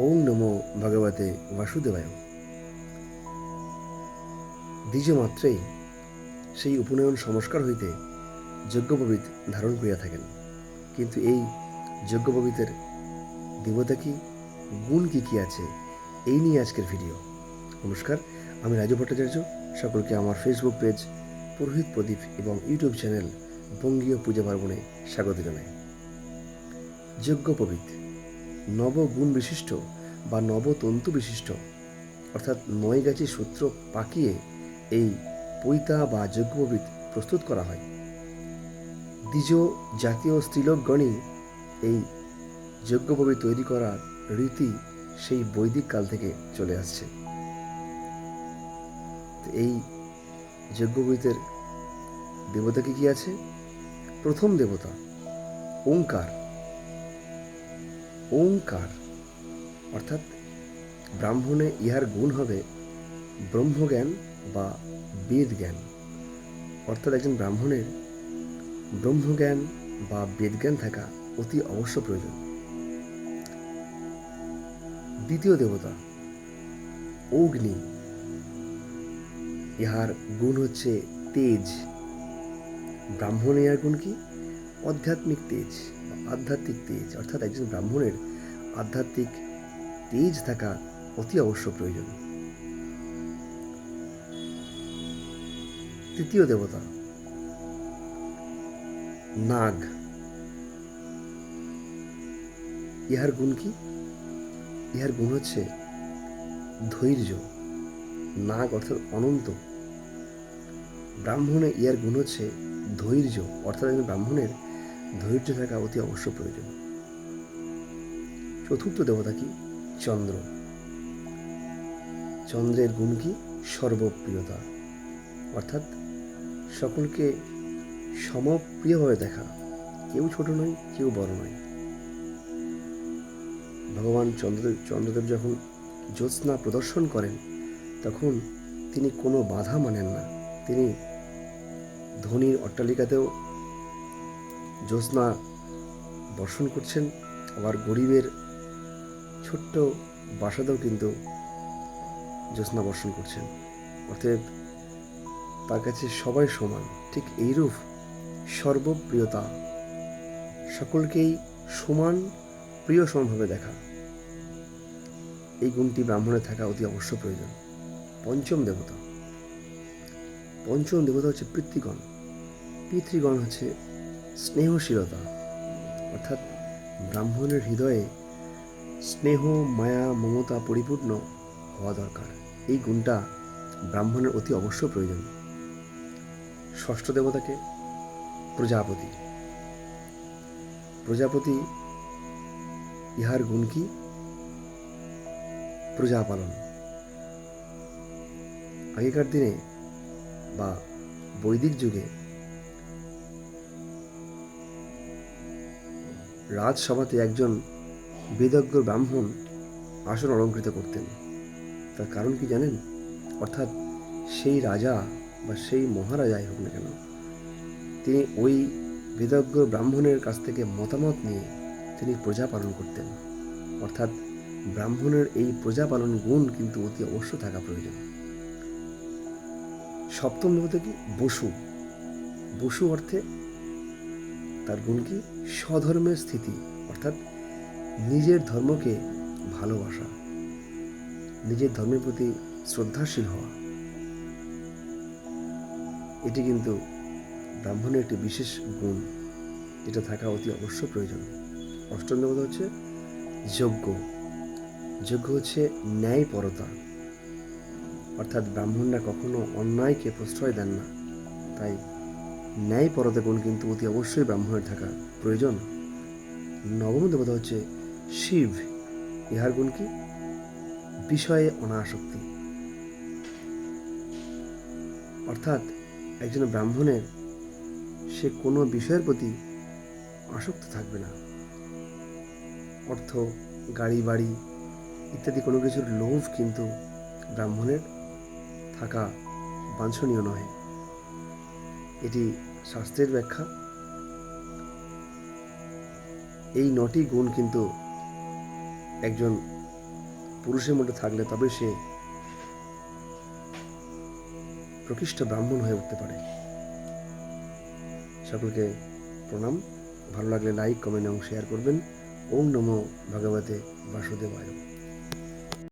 ওং নমো ভগবতে বাসুদেবায়। দ্বিজ মাত্রেই সেই উপনয়ন সংস্কার হইতে যজ্ঞোপবীত ধারণ করিয়া থাকেন। কিন্তু এই যজ্ঞোপবীতের দেবতা কি, গুণ কি কি আছে, এই নিয়ে আজকের ভিডিও। নমস্কার, আমি রাজু ভট্টাচার্য। সকলকে আমার ফেসবুক পেজ পুরোহিত প্রদীপ এবং ইউটিউব চ্যানেল বঙ্গীয় পূজা পার্বণে স্বাগত জানাই। যজ্ঞোপবীত নবগুণ বিশিষ্ট বা নবতন্তু বিশিষ্ট, অর্থাৎ 9 গাছি সূত্র পাকিয়ে এই পৈতা বা যজ্ঞোপবীত প্রস্তুত করা হয়। দ্বিজ জাতীয় স্ত্রীলোকগণই এই যজ্ঞোপবীত তৈরি করার রীতি সেই বৈদিক কাল থেকে চলে আসছে। এই যজ্ঞোপবীতের দেবতা কি কি আছে? প্রথম দেবতা ওঙ্কার। ওঙ্কার অর্থাৎ ব্রাহ্মণে ইহার গুণ হবে ব্রহ্মজ্ঞান বা বেদ জ্ঞান। অর্থাৎ একজন ব্রাহ্মণের ব্রহ্মজ্ঞান বা বেদজ্ঞান থাকা অতি অবশ্য প্রয়োজন। দ্বিতীয় দেবতা অগ্নি। ইহার গুণ হচ্ছে তেজ। ব্রাহ্মণ ইহার গুণ কি? আধ্যাত্মিক তেজ বা আধ্যাত্মিক তেজ, অর্থাৎ একজন ব্রাহ্মণের আধ্যাত্মিক তেজ থাকা অতি অবশ্য প্রয়োজন। তৃতীয় দেবতা নাগ। ইহার গুণ কি? ইহার গুণ হচ্ছে ধৈর্য। নাগ অর্থাৎ অনন্ত। ব্রাহ্মণে ইহার গুণ হচ্ছে ধৈর্য, অর্থাৎ একজন ব্রাহ্মণের ধৈর্য থাকা অতি অবশ্য প্রয়োজন। চতুর্থ দেবতা কি? চন্দ্র। চন্দ্রের গুণ কি? সর্বপ্রিয়তা, অর্থাৎ সকলকে সমপ্রিয়ভাবে দেখা। কেউ ছোট নয়, কেউ বড় নয়। ভগবান চন্দ্রদেব যখন জ্যোৎস্না প্রদর্শন করেন তখন তিনি কোনো বাধা মানেন না। তিনি ধনীর অট্টালিকাতেও জ্যোৎস্না বর্ষণ করছেন, আবার গরিবের ছোট্ট বাসাতেও কিন্তু জ্যোৎস্না বর্ষণ করছেন। অতএব তার কাছে সবাই সমান। ঠিক এইরূপ সর্বপ্রিয়তা, সকলকেই সমান প্রিয় সমভাবে দেখা, এই গুণটি ব্রাহ্মণের থাকা অতি অবশ্য প্রয়োজন। পঞ্চম দেবতা হচ্ছে পিতৃগণ। পিতৃগণ হচ্ছে স্নেহশীলতা, অর্থাৎ ব্রাহ্মণের হৃদয়ে স্নেহ, মায়া, মমতা পরিপূর্ণ হওয়া দরকার। এই গুণটা ব্রাহ্মণের অতি অবশ্য প্রয়োজন। ষষ্ঠ দেবতাকে প্রজাপতি। প্রজাপতি ইহার গুণ কি? প্রজাপালন। আগেকার দিনে বা বৈদিক যুগে রাজসভাতে একজন বেদজ্ঞ ব্রাহ্মণ আসন অলঙ্কৃত করতেন। তার কারণ কি জানেন? অর্থাৎ সেই রাজা বা সেই মহারাজাই হোক না কেন, তিনি ওই বেদজ্ঞ ব্রাহ্মণের কাছ থেকে মতামত নিয়ে তিনি প্রজা পালন করতেন। অর্থাৎ ব্রাহ্মণের এই প্রজা পালন গুণ কিন্তু অতি অবশ্য থাকা প্রয়োজন। সপ্তম দেবতা কি? বসু। বসু অর্থে তার গুণ কি? স্বধর্মের স্থিতি, অর্থাৎ নিজের ধর্মকে ভালোবাসা, নিজের ধর্মের প্রতি শ্রদ্ধাশীল হওয়া। এটি কিন্তু ব্রাহ্মণের একটি বিশেষ গুণ, যেটা থাকা অতি অবশ্য প্রয়োজন। অষ্টম দেবতা হচ্ছে যজ্ঞ। যজ্ঞ হচ্ছে ন্যায়পরতা, অর্থাৎ ব্রাহ্মণরা কখনো অন্যায়কে প্রশ্রয় দেন না। তাই ন্যায়পরতা গুণ কিন্তু অতি অবশ্যই ব্রাহ্মণের থাকা প্রয়োজন। নবম দেবতা হচ্ছে শিব। ইহার গুণ কি? বিষয়ে অনাসক্তি, অর্থাৎ একজন ব্রাহ্মণের সে কোনো বিষয়ের প্রতি আসক্ত থাকবে না। অর্থ, গাড়ি বাড়ি ইত্যাদি কোনো কিছুর লোভ কিন্তু ব্রাহ্মণের থাকা বাঞ্ছনীয় নয়। এটি শাস্ত্রের ব্যাখ্যা। এই 9টি গুণ কিন্তু একজন পুরুষের মধ্যে থাকলে তবে সে প্রকৃষ্ট ব্রাহ্মণ হয়ে উঠতে পারে। সকলকে প্রণাম। ভালো লাগলে লাইক, কমেন্ট এবং শেয়ার করবেন। ওম নমো ভগবতে বাসুদেবায়।